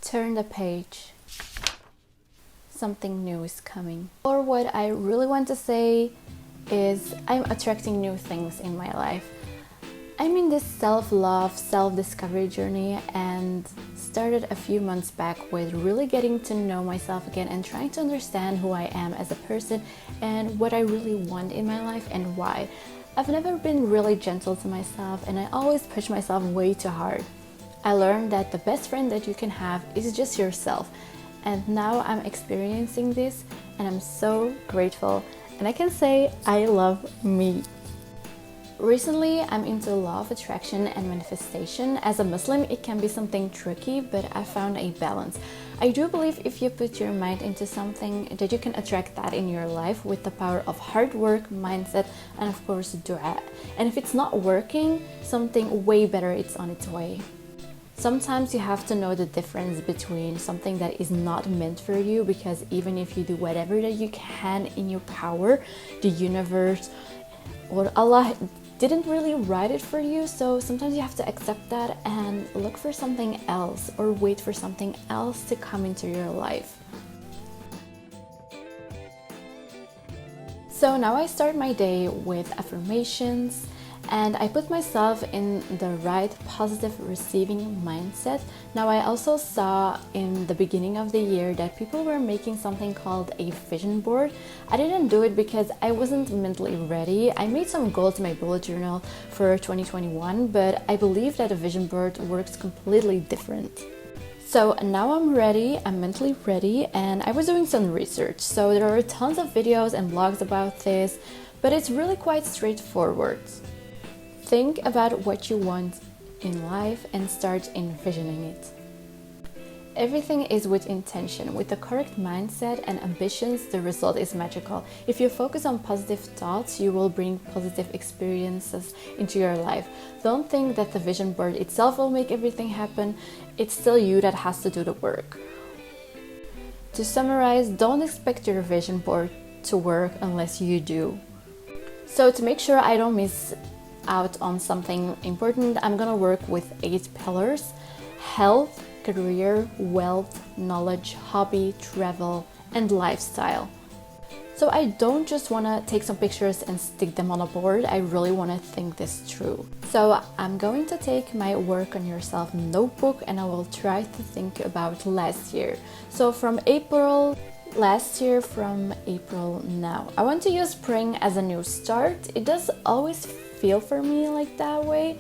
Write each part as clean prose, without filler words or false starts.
turn the page, something new is coming. Or what I really want to say is I'm attracting new things in my life. I'm in this self-love, self-discovery journey and started a few months back with really getting to know myself again and trying to understand who I am as a person and what I really want in my life and why. I've never been really gentle to myself and I always push myself way too hard. I learned that the best friend that you can have is just yourself, and now I'm experiencing this and I'm so grateful and I can say I love me. Recently, I'm into law of attraction and manifestation. As a Muslim, it can be something tricky, but I found a balance. I do believe if you put your mind into something, that you can attract that in your life with the power of hard work, mindset, and of course, dua. And if it's not working, something way better is on its way. Sometimes you have to know the difference between something that is not meant for you, because even if you do whatever that you can in your power, the universe or Allah didn't really write it for you, so sometimes you have to accept that and look for something else or wait for something else to come into your life. So now I start my day with affirmations and I put myself in the right positive receiving mindset. Now I also saw in the beginning of the year that people were making something called a vision board. I didn't do it because I wasn't mentally ready. I made some goals in my bullet journal for 2021, but I believe that a vision board works completely different. So now I'm ready, I'm mentally ready, and I was doing some research. So there are tons of videos and blogs about this, but it's really quite straightforward. Think about what you want in life and start envisioning it. Everything is with intention. With the correct mindset and ambitions, the result is magical. If you focus on positive thoughts, you will bring positive experiences into your life. Don't think that the vision board itself will make everything happen. It's still you that has to do the work. To summarize, don't expect your vision board to work unless you do. So to make sure I don't miss out on something important, I'm gonna work with 8 pillars: health, career, wealth, knowledge, hobby, travel, and lifestyle. So I don't just want to take some pictures and stick them on a board. I really want to think this through. So I'm going to take my work on yourself notebook and I will try to think about last year. So from April last year, from April now. I want to use spring as a new start. It does always feel for me like that way,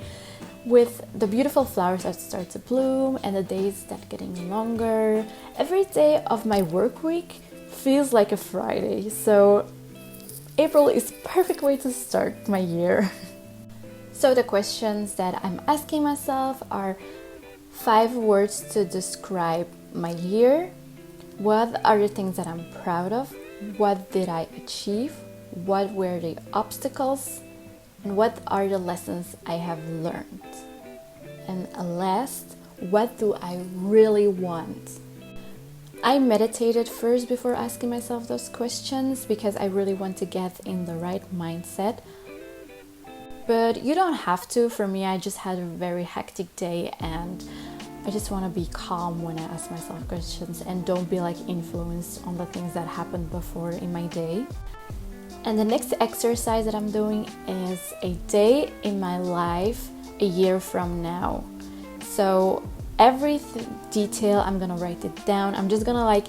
with the beautiful flowers that start to bloom and the days that getting longer. Every day of my work week feels like a Friday, so April is perfect way to start my year. So the questions that I'm asking myself are 5 words to describe my year. What are the things that I'm proud of? What did I achieve? What were the obstacles? And what are the lessons I have learned? And last, what do I really want? I meditated first before asking myself those questions because I really want to get in the right mindset. But you don't have to. For me, I just had a very hectic day and I just want to be calm when I ask myself questions and don't be like influenced on the things that happened before in my day. And the next exercise that I'm doing is a day in my life a year from now. So every detail, I'm gonna write it down. I'm just gonna like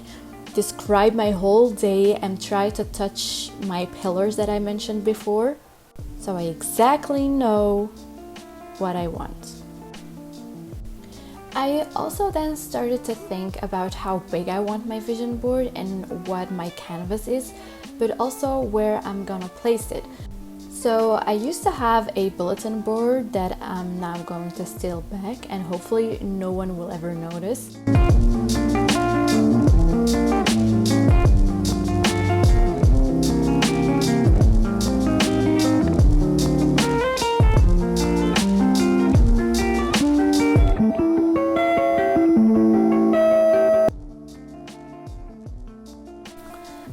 describe my whole day and try to touch my pillars that I mentioned before, so I exactly know what I want. I also then started to think about how big I want my vision board and what my canvas is, but also where I'm gonna place it. So I used to have a bulletin board that I'm now going to steal back and hopefully no one will ever notice.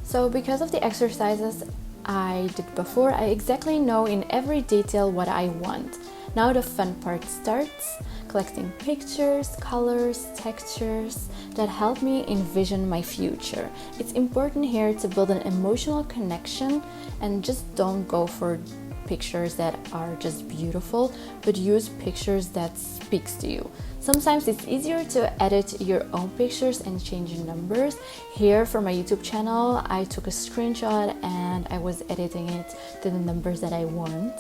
So because of the exercises I did before, I exactly know in every detail what I want. Now the fun part starts. collecting pictures, colors, textures that help me envision my future. It's important here to build an emotional connection and just don't go for pictures that are just beautiful, but use pictures that speaks to you. Sometimes it's easier to edit your own pictures and change the numbers. Here for my YouTube channel, I took a screenshot and I was editing it to the numbers that I want.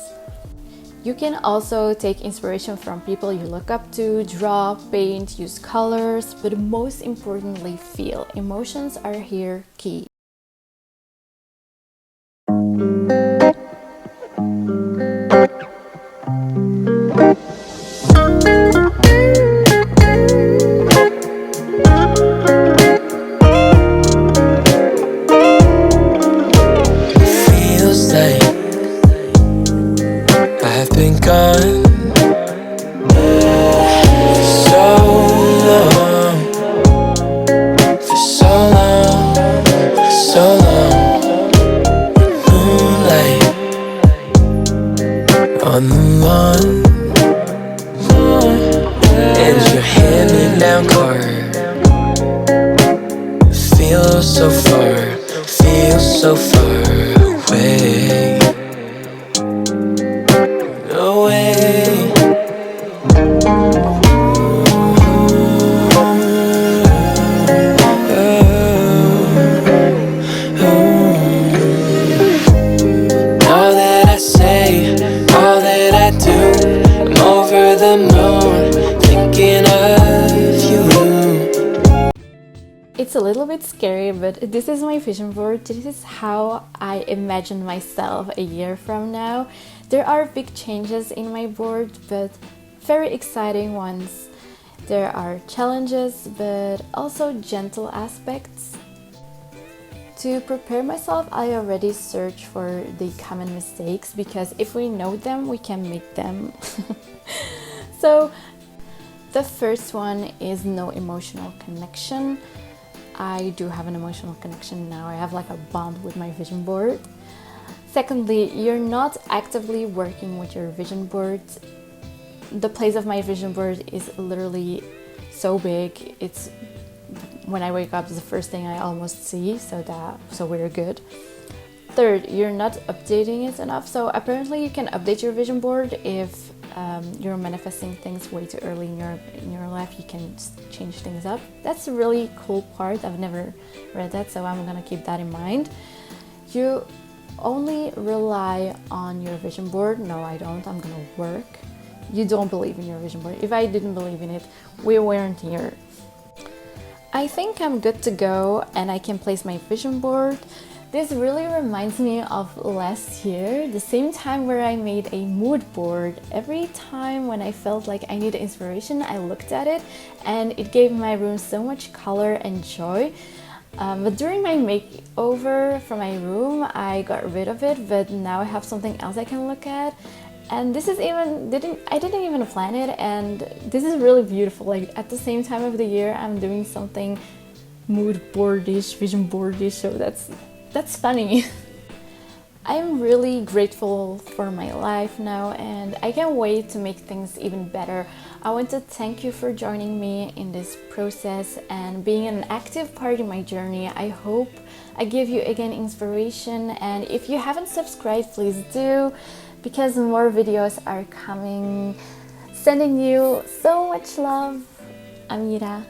You can also take inspiration from people you look up to, draw, paint, use colors, but most importantly, feel. Emotions are here key. Feels like I've been gone for so long, for so long, for so long. Moonlight on the lawn, and your hand-me-down car feels so far, feels so far away, away. All that I say, all that I do, I'm over the moon, thinking of you. It's a little bit scary, but this is my vision board. This is how I imagine myself a year from now. There are big changes in my board, but very exciting ones. There are challenges, but also gentle aspects. To prepare myself, I already search for the common mistakes, because if we know them, we can make them. So the first one is no emotional connection. I do have an emotional connection now. I have like a bond with my vision board. Secondly, you're not actively working with your vision board. The place of my vision board is literally so big. It's when I wake up, it's the first thing I almost see, so we're good. Third, you're not updating it enough. So apparently you can update your vision board if you're manifesting things way too early in your life. You can change things up. That's a really cool part. I've never read that, so I'm gonna keep that in mind. You only rely on your vision board. No, I don't. I'm gonna work. You don't believe in your vision board. If I didn't believe in it, we weren't here. I think I'm good to go and I can place my vision board. This really reminds me of last year, the same time where I made a mood board. Every time when I felt like I needed inspiration, I looked at it and it gave my room so much color and joy. But during my makeover for my room, I got rid of it, but now I have something else I can look at. And this is I didn't even plan it, and this is really beautiful. Like at the same time of the year, I'm doing something mood boardish, vision boardish, so that's funny. I'm really grateful for my life now, and I can't wait to make things even better. I want to thank you for joining me in this process and being an active part in my journey. I hope I give you again inspiration, and if you haven't subscribed, please do, because more videos are coming. Sending you so much love, Amira.